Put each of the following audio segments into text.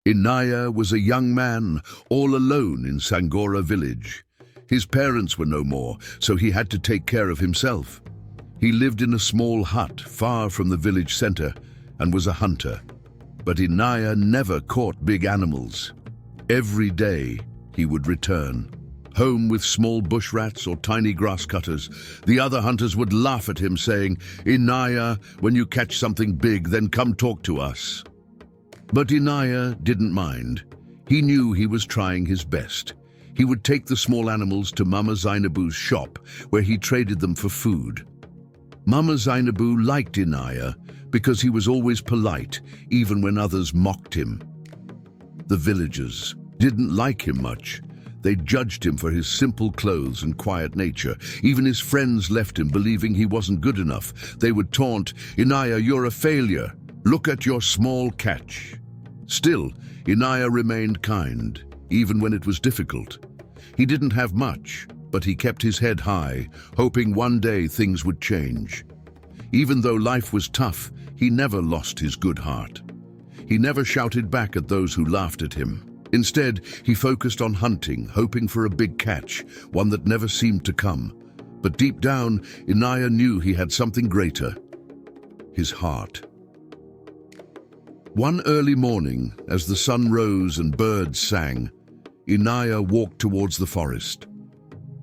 Inaya was a young man, all alone in Sangora Village. His parents were no more, so he had to take care of himself. He lived in a small hut far from the village center and was a hunter. But Inaya never caught big animals. Every day he would return, home with small bush rats or tiny grass cutters. The other hunters would laugh at him, saying, "Inaya, when you catch something big, then come talk to us." But Inaya didn't mind. He knew he was trying his best. He would take the small animals to Mama Zainabu's shop, where he traded them for food. Mama Zainabu liked Inaya because he was always polite, even when others mocked him. The villagers didn't like him much. They judged him for his simple clothes and quiet nature. Even his friends left him, believing he wasn't good enough. They would taunt, "Inaya, you're a failure. Look at your small catch." Still, Inaya remained kind, even when it was difficult. He didn't have much, but he kept his head high, hoping one day things would change. Even though life was tough, he never lost his good heart. He never shouted back at those who laughed at him. Instead, he focused on hunting, hoping for a big catch, one that never seemed to come. But deep down, Inaya knew he had something greater: his heart. One early morning, as the sun rose and birds sang, Inaya walked towards the forest.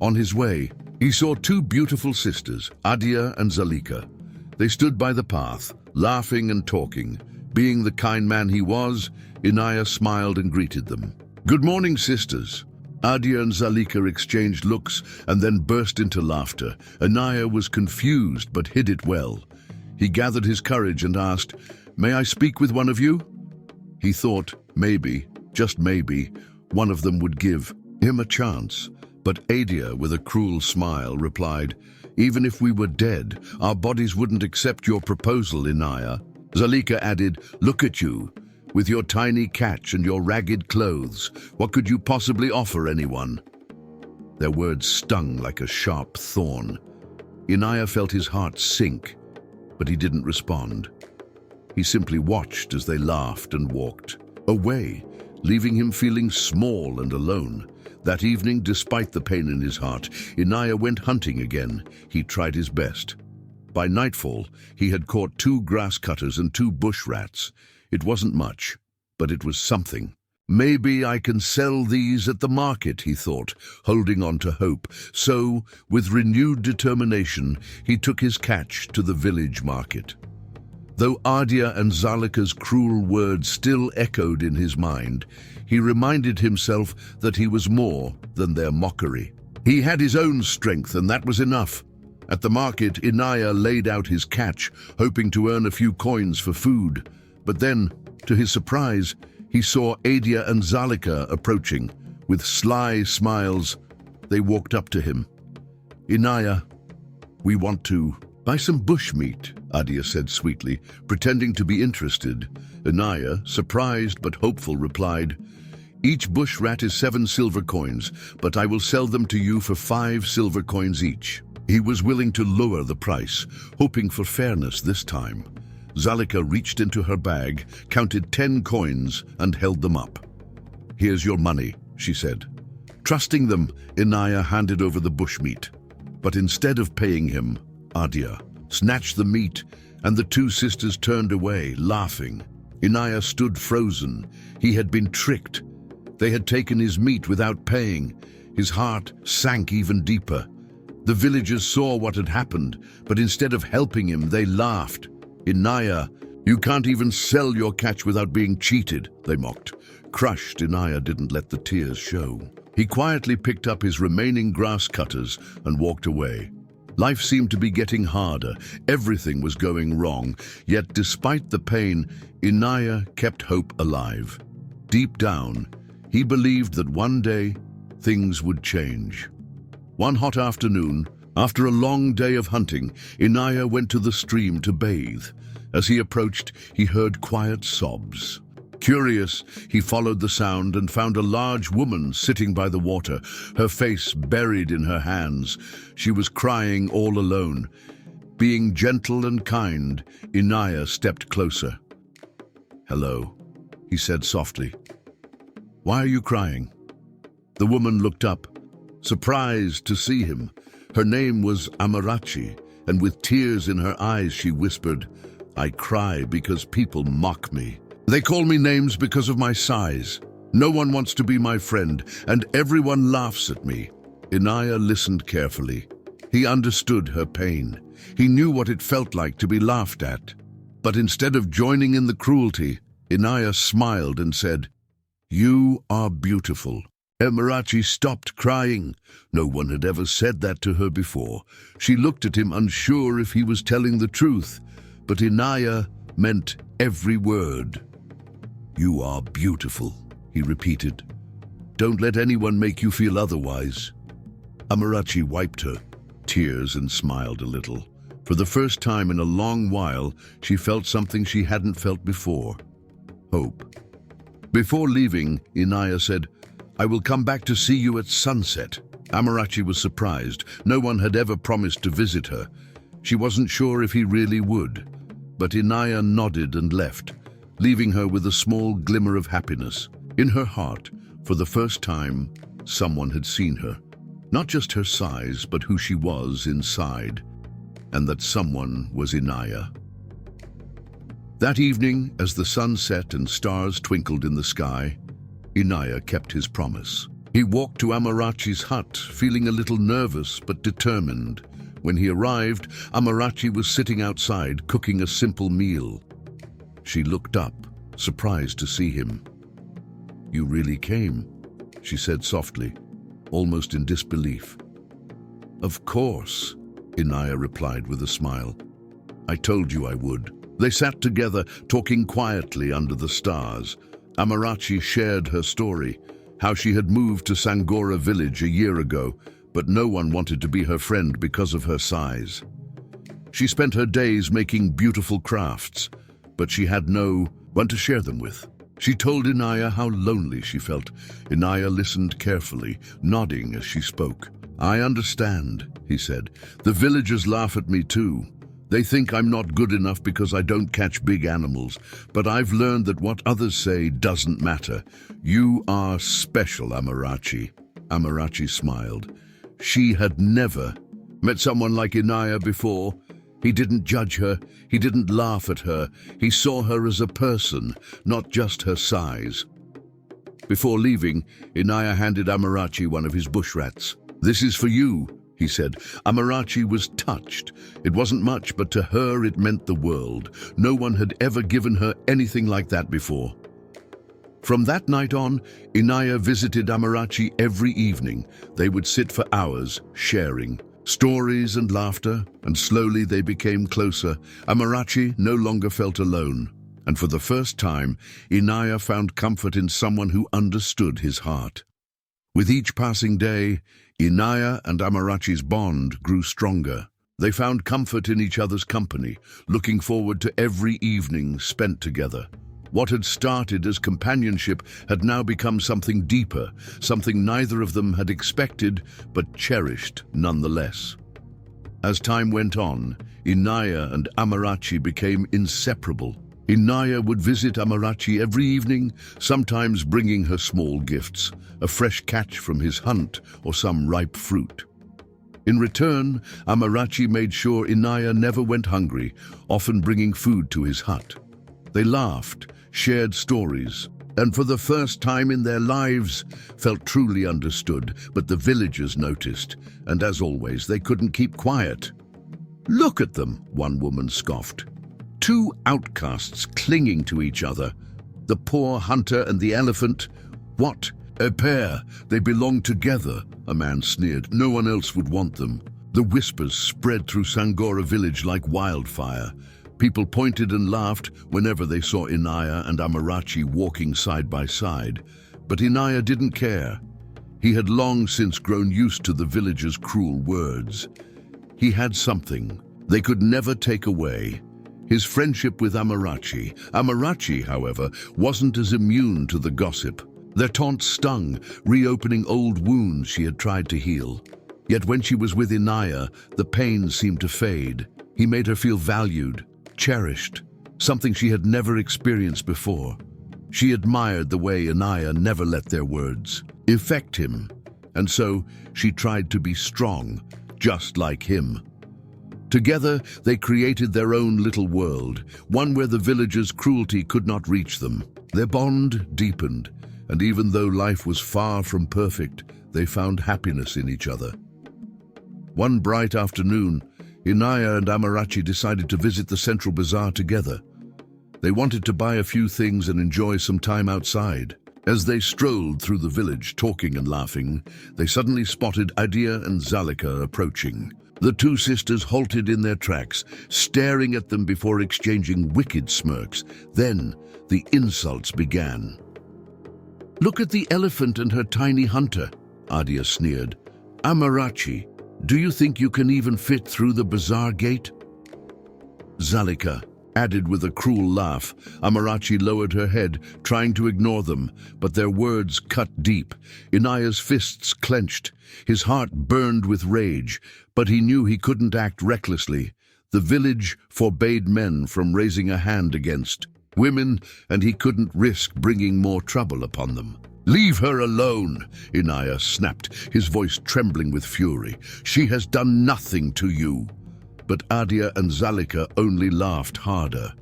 On his way, he saw two beautiful sisters, Adia and Zalika. They stood by the path, laughing and talking. Being the kind man he was, Inaya smiled and greeted them. "Good morning, sisters." Adia and Zalika exchanged looks and then burst into laughter. Inaya was confused but hid it well. He gathered his courage and asked, "May I speak with one of you?" He thought maybe, just maybe, one of them would give him a chance. But Adia, with a cruel smile, replied, "Even if we were dead, our bodies wouldn't accept your proposal, Inaya." Zalika added, "Look at you. With your tiny catch and your ragged clothes, what could you possibly offer anyone?" Their words stung like a sharp thorn. Inaya felt his heart sink, but he didn't respond. He simply watched as they laughed and walked away, leaving him feeling small and alone. That evening, despite the pain in his heart, Inaya went hunting again. He tried his best. By nightfall, he had caught 2 grass cutters and 2 bush rats. It wasn't much, but it was something. "Maybe I can sell these at the market," he thought, holding on to hope. So, with renewed determination, he took his catch to the village market. Though Adia and Zalika's cruel words still echoed in his mind, he reminded himself that he was more than their mockery. He had his own strength, and that was enough. At the market, Inaya laid out his catch, hoping to earn a few coins for food. But then, to his surprise, he saw Adia and Zalika approaching. With sly smiles, they walked up to him. "Inaya, we want to buy some bushmeat," Adia said sweetly, pretending to be interested. Inaya, surprised but hopeful, replied, "Each bush rat is 7 silver coins, but I will sell them to you for 5 silver coins each." He was willing to lower the price, hoping for fairness this time. Zalika reached into her bag, counted 10 coins, and held them up. "Here's your money," she said. Trusting them, Inaya handed over the bushmeat. But instead of paying him, Adia snatched the meat, and the 2 sisters turned away, laughing. Inaya stood frozen. He had been tricked. They had taken his meat without paying. His heart sank even deeper. The villagers saw what had happened, but instead of helping him, they laughed. "Inaya, you can't even sell your catch without being cheated," they mocked. Crushed, Inaya didn't let the tears show. He quietly picked up his remaining grass cutters and walked away. Life seemed to be getting harder. Everything was going wrong. Yet despite the pain, Inaya kept hope alive. Deep down, he believed that one day things would change. One hot afternoon, after a long day of hunting, Inaya went to the stream to bathe. As he approached, he heard quiet sobs. Curious, he followed the sound and found a large woman sitting by the water, her face buried in her hands. She was crying all alone. Being gentle and kind, Inaya stepped closer. "Hello," he said softly. Why are you crying?" The woman looked up, surprised to see him. Her name was Amarachi, and with tears in her eyes she whispered, "I cry because people mock me. They call me names because of my size. No one wants to be my friend, and everyone laughs at me." Inaya listened carefully. He understood her pain. He knew what it felt like to be laughed at. But instead of joining in the cruelty, Inaya smiled and said, "You are beautiful." Amarachi stopped crying. No one had ever said that to her before. She looked at him, unsure if he was telling the truth, but Inaya meant every word. "You are beautiful," he repeated. "Don't let anyone make you feel otherwise." Amarachi wiped her tears and smiled a little. For the first time in a long while, she felt something she hadn't felt before: hope. Before leaving, Inaya said, "I will come back to see you at sunset." Amarachi was surprised. No one had ever promised to visit her. She wasn't sure if he really would. But Inaya nodded and left, leaving her with a small glimmer of happiness. In her heart, for the first time, someone had seen her. Not just her size, but who she was inside. And that someone was Inaya. That evening, as the sun set and stars twinkled in the sky, Inaya kept his promise. He walked to Amarachi's hut, feeling a little nervous but determined. When he arrived, Amarachi was sitting outside, cooking a simple meal. She looked up, surprised to see him. "You really came," she said softly, almost in disbelief. "Of course," Inaya replied with a smile. "I told you I would." They sat together, talking quietly under the stars. Amarachi shared her story, how she had moved to Sangora Village a year ago, but no one wanted to be her friend because of her size. She spent her days making beautiful crafts, but she had no one to share them with. She told Inaya how lonely she felt. Inaya listened carefully, nodding as she spoke. "I understand," he said. "The villagers laugh at me too. They think I'm not good enough because I don't catch big animals, but I've learned that what others say doesn't matter. You are special, Amarachi." Amarachi smiled. She had never met someone like Inaya before. He didn't judge her, he didn't laugh at her. He saw her as a person, not just her size. Before leaving, Inaya handed Amarachi one of his bush rats. "This is for you," he said. Amarachi was touched. It wasn't much, but to her it meant the world. No one had ever given her anything like that before. From that night on, Inaya visited Amarachi every evening. They would sit for hours, sharing stories and laughter, and slowly they became closer. Amarachi no longer felt alone, and for the first time, Inaya found comfort in someone who understood his heart. With each passing day, Inaya and Amarachi's bond grew stronger. They found comfort in each other's company, looking forward to every evening spent together. What had started as companionship had now become something deeper, something neither of them had expected, but cherished nonetheless. As time went on, Inaya and Amarachi became inseparable. Inaya would visit Amarachi every evening, sometimes bringing her small gifts, a fresh catch from his hunt or some ripe fruit. In return, Amarachi made sure Inaya never went hungry, often bringing food to his hut. They laughed, shared stories, and for the first time in their lives felt truly understood. But the villagers noticed, and as always, they couldn't keep quiet. "Look at them," one woman scoffed. "Two outcasts clinging to each other. The poor hunter and the elephant. What? A pair. They belong together," a man sneered. "No one else would want them." The whispers spread through Sangora Village like wildfire. People pointed and laughed whenever they saw Inaya and Amarachi walking side by side. But Inaya didn't care. He had long since grown used to the villagers' cruel words. He had something they could never take away: his friendship with Amarachi. Amarachi, however, wasn't as immune to the gossip. Their taunts stung, reopening old wounds she had tried to heal. Yet when she was with Inaya, the pain seemed to fade. He made her feel valued, cherished, something she had never experienced before. She admired the way Inaya never let their words affect him, and so she tried to be strong, just like him. Together, they created their own little world, one where the villagers' cruelty could not reach them. Their bond deepened, and even though life was far from perfect, they found happiness in each other. One bright afternoon, Inaya and Amarachi decided to visit the central bazaar together. They wanted to buy a few things and enjoy some time outside. As they strolled through the village, talking and laughing, they suddenly spotted Adia and Zalika approaching. The two sisters halted in their tracks, staring at them before exchanging wicked smirks. Then, the insults began. "Look at the elephant and her tiny hunter," Adia sneered. "Amarachi, do you think you can even fit through the bazaar gate?" Zalika added with a cruel laugh. Amarachi lowered her head, trying to ignore them, but their words cut deep. Inaya's fists clenched. His heart burned with rage, but he knew he couldn't act recklessly. The village forbade men from raising a hand against women, and he couldn't risk bringing more trouble upon them. "Leave her alone," Inaya snapped, his voice trembling with fury. "She has done nothing to you." But Adia and Zalika only laughed harder.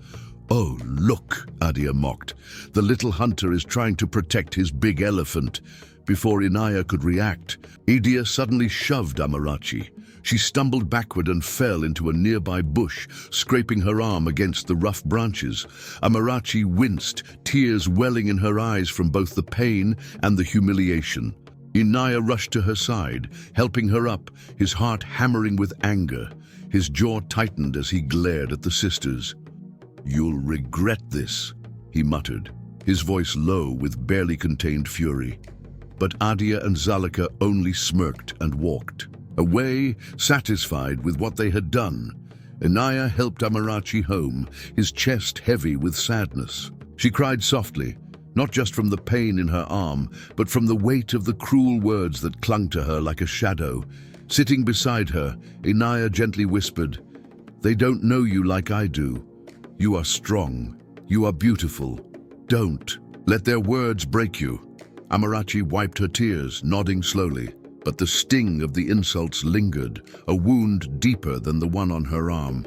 "Oh, look," Adia mocked. "The little hunter is trying to protect his big elephant." Before Inaya could react, Adia suddenly shoved Amarachi. She stumbled backward and fell into a nearby bush, scraping her arm against the rough branches. Amarachi winced, tears welling in her eyes from both the pain and the humiliation. Inaya rushed to her side, helping her up, his heart hammering with anger. His jaw tightened as he glared at the sisters. "You'll regret this," he muttered, his voice low with barely contained fury. But Adia and Zalika only smirked and walked away, satisfied with what they had done. Inaya helped Amarachi home, his chest heavy with sadness. She cried softly, not just from the pain in her arm, but from the weight of the cruel words that clung to her like a shadow. Sitting beside her, Inaya gently whispered, "They don't know you like I do. You are strong. You are beautiful. Don't let their words break you." Amarachi wiped her tears, nodding slowly, but the sting of the insults lingered, a wound deeper than the one on her arm.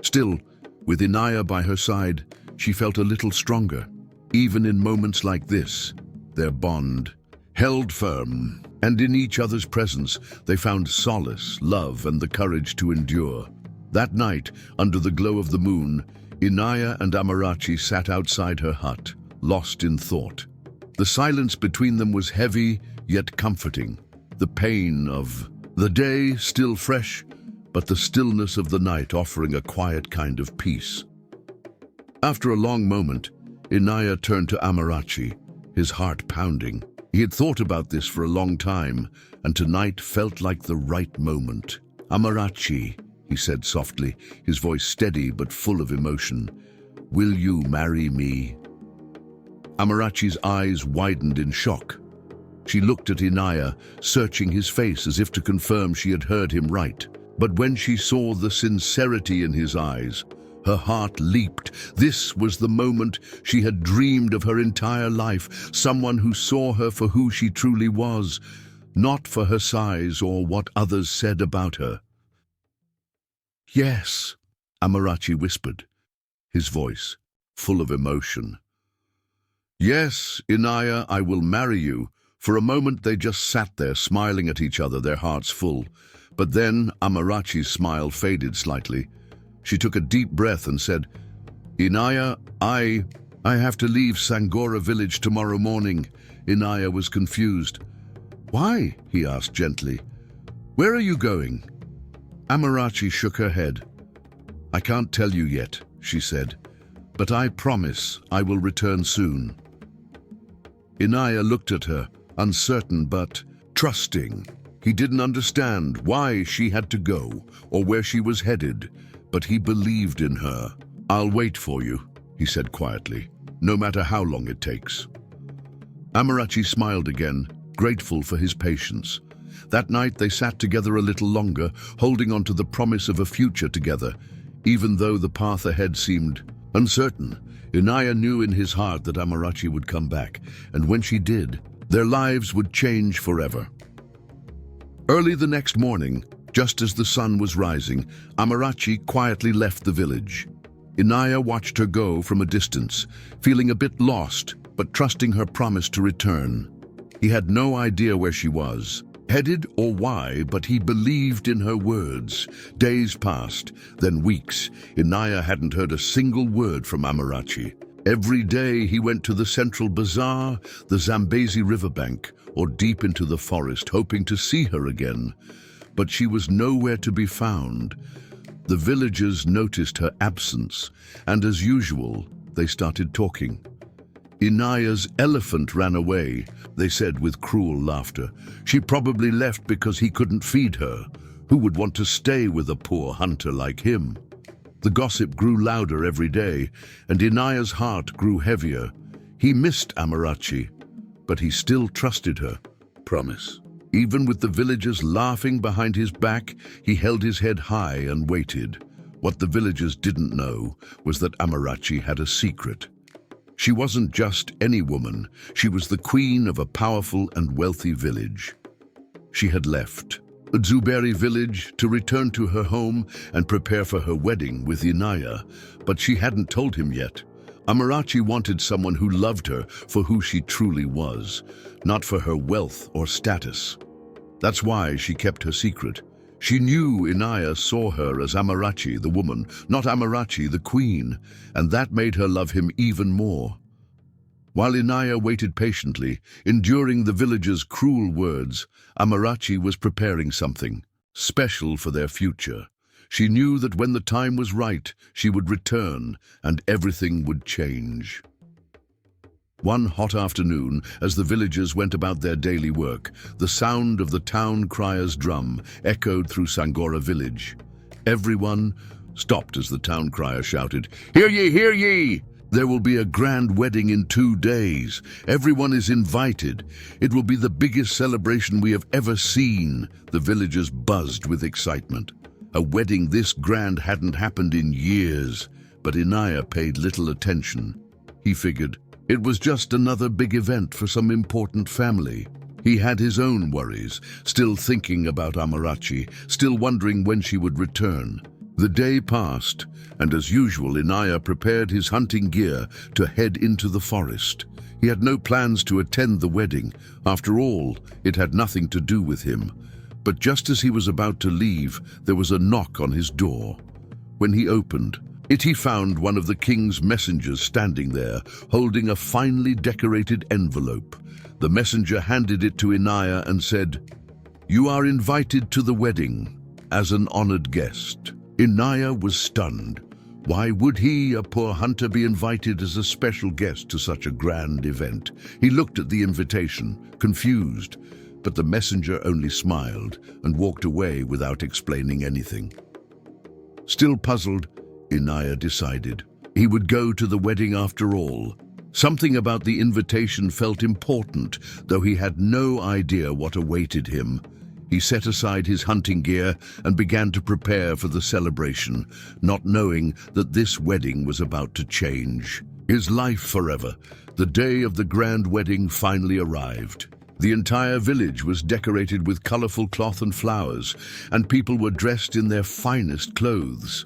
Still, with Inaya by her side, she felt a little stronger. Even in moments like this, their bond held firm, and in each other's presence they found solace, love, and the courage to endure. That night, under the glow of the moon, Inaya and Amarachi sat outside her hut, lost in thought. The silence between them was heavy, yet comforting. The pain of the day still fresh, but the stillness of the night offering a quiet kind of peace. After a long moment, Inaya turned to Amarachi, his heart pounding. He had thought about this for a long time, and tonight felt like the right moment. "Amarachi," he said softly, his voice steady but full of emotion, "will you marry me?" Amarachi's eyes widened in shock. She looked at Inaya, searching his face as if to confirm she had heard him right. But when she saw the sincerity in his eyes, her heart leaped. This was the moment she had dreamed of her entire life, someone who saw her for who she truly was, not for her size or what others said about her. "Yes," Amarachi whispered, his voice full of emotion. "Yes, Inaya, I will marry you." For a moment they just sat there, smiling at each other, their hearts full. But then Amarachi's smile faded slightly. She took a deep breath and said, "Inaya, I have to leave Sangora Village tomorrow morning." Inaya was confused. "Why?" he asked gently. "Where are you going?" Amarachi shook her head. "I can't tell you yet," she said, "but I promise I will return soon." Inaya looked at her, uncertain but trusting. He didn't understand why she had to go or where she was headed, but he believed in her. "I'll wait for you," he said quietly, "no matter how long it takes." Amarachi smiled again, grateful for his patience. That night they sat together a little longer, holding on to the promise of a future together, even though the path ahead seemed uncertain. Inaya knew in his heart that Amarachi would come back, and when she did, their lives would change forever. Early the next morning, just as the sun was rising, Amarachi quietly left the village. Inaya watched her go from a distance, feeling a bit lost, but trusting her promise to return. He had no idea where she was, headed or why, but he believed in her words. Days passed, then weeks. Inaya hadn't heard a single word from Amarachi. Every day he went to the central bazaar, the Zambezi riverbank, or deep into the forest, hoping to see her again. But she was nowhere to be found. The villagers noticed her absence, and as usual, they started talking. Inaya's elephant ran away, they said with cruel laughter. She probably left because he couldn't feed her. Who would want to stay with a poor hunter like him? The gossip grew louder every day, and Inaya's heart grew heavier. He missed Amarachi, but he still trusted her. Promise. Even with the villagers laughing behind his back, he held his head high and waited. What the villagers didn't know was that Amarachi had a secret. She wasn't just any woman, she was the queen of a powerful and wealthy village. She had left the Zuberi village to return to her home and prepare for her wedding with Inaya, but she hadn't told him yet. Amarachi wanted someone who loved her for who she truly was, not for her wealth or status. That's why she kept her secret. She knew Inaya saw her as Amarachi, the woman, not Amarachi, the queen, and that made her love him even more. While Inaya waited patiently, enduring the villagers' cruel words, Amarachi was preparing something special for their future. She knew that when the time was right, she would return and everything would change. One hot afternoon, as the villagers went about their daily work, the sound of the town crier's drum echoed through Sangora Village. Everyone stopped as the town crier shouted, "Hear ye, hear ye! There will be a grand wedding in 2 days. Everyone is invited. It will be the biggest celebration we have ever seen." The villagers buzzed with excitement. A wedding this grand hadn't happened in years, but Inaya paid little attention. He figured it was just another big event for some important family. He had his own worries, still thinking about Amarachi, still wondering when she would return. The day passed, and as usual, Inaya prepared his hunting gear to head into the forest. He had no plans to attend the wedding. After all, it had nothing to do with him. But just as he was about to leave, there was a knock on his door. When he opened it, he found one of the king's messengers standing there, holding a finely decorated envelope. The messenger handed it to Inaya and said, "You are invited to the wedding as an honored guest." Inaya was stunned. Why would he, a poor hunter, be invited as a special guest to such a grand event? He looked at the invitation, confused, but the messenger only smiled and walked away without explaining anything. Still puzzled, Inaya decided he would go to the wedding after all. Something about the invitation felt important, though he had no idea what awaited him. He set aside his hunting gear and began to prepare for the celebration, not knowing that this wedding was about to change his life forever. The day of the grand wedding finally arrived. The entire village was decorated with colorful cloth and flowers, and people were dressed in their finest clothes.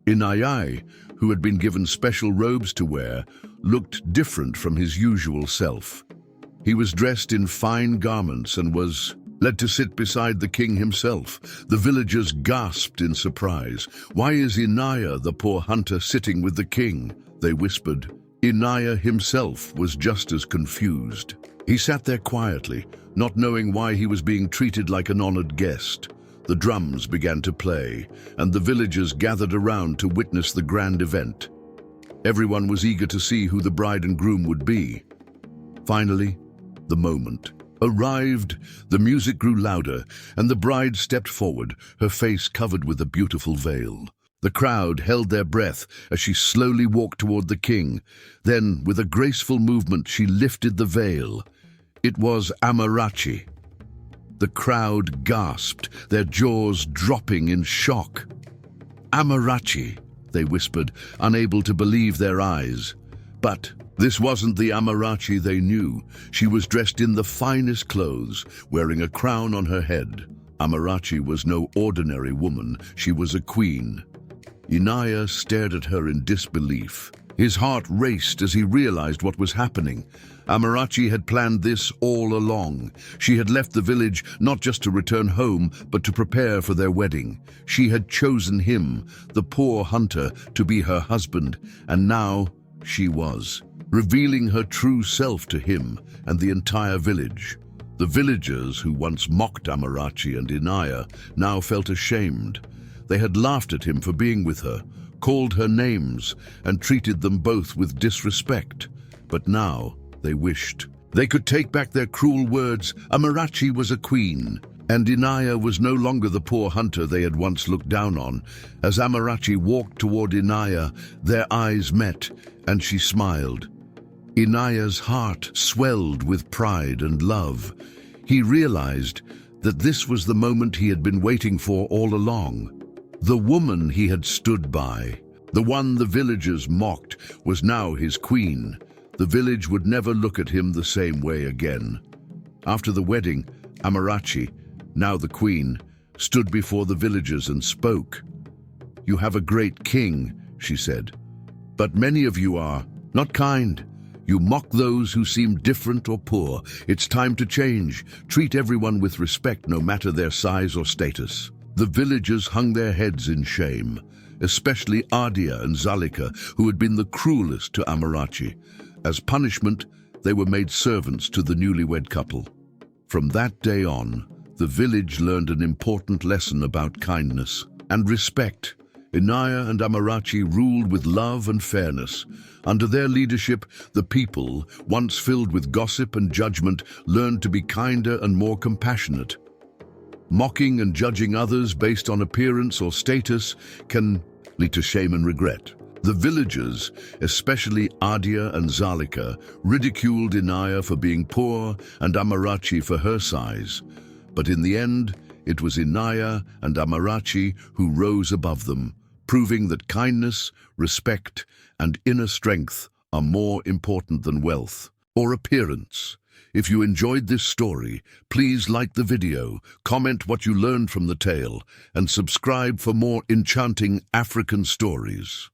Inaya, who had been given special robes to wear, looked different from his usual self. He was dressed in fine garments and was led to sit beside the king himself. The villagers gasped in surprise. "Why is Inaya, the poor hunter, sitting with the king?" they whispered. Inaya himself was just as confused. He sat there quietly, not knowing why he was being treated like an honored guest. The drums began to play, and the villagers gathered around to witness the grand event. Everyone was eager to see who the bride and groom would be. Finally, the moment arrived. The music grew louder, and the bride stepped forward, her face covered with a beautiful veil. The crowd held their breath as she slowly walked toward the king. Then, with a graceful movement, she lifted the veil. It was Amarachi. The crowd gasped, their jaws dropping in shock. "Amarachi," they whispered, unable to believe their eyes. But this wasn't the Amarachi they knew. She was dressed in the finest clothes, wearing a crown on her head. Amarachi was no ordinary woman, she was a queen. Inaya stared at her in disbelief. His heart raced as he realized what was happening. Amarachi had planned this all along. She had left the village not just to return home, but to prepare for their wedding. She had chosen him, the poor hunter, to be her husband, and now she was revealing her true self to him and the entire village. The villagers who once mocked Amarachi and Inaya now felt ashamed. They had laughed at him for being with her, called her names, and treated them both with disrespect. But now they wished they could take back their cruel words. Amarachi was a queen, and Inaya was no longer the poor hunter they had once looked down on. As Amarachi walked toward Inaya, their eyes met, and she smiled. Inaya's heart swelled with pride and love. He realized that this was the moment he had been waiting for all along. The woman he had stood by, the one the villagers mocked, was now his queen. The village would never look at him the same way again. After the wedding, Amarachi, now the queen, stood before the villagers and spoke. "You have a great king," she said, "but many of you are not kind. You mock those who seem different or poor. It's time to change. Treat everyone with respect, no matter their size or status." The villagers hung their heads in shame, especially Adia and Zalika, who had been the cruelest to Amarachi. As punishment, they were made servants to the newlywed couple. From that day on, the village learned an important lesson about kindness and respect. Inaya and Amarachi ruled with love and fairness. Under their leadership, the people, once filled with gossip and judgment, learned to be kinder and more compassionate. Mocking and judging others based on appearance or status can lead to shame and regret. The villagers, especially Adia and Zalika, ridiculed Inaya for being poor and Amarachi for her size. But in the end, it was Inaya and Amarachi who rose above them, proving that kindness, respect, and inner strength are more important than wealth or appearance. If you enjoyed this story, please like the video, comment what you learned from the tale, and subscribe for more enchanting African stories.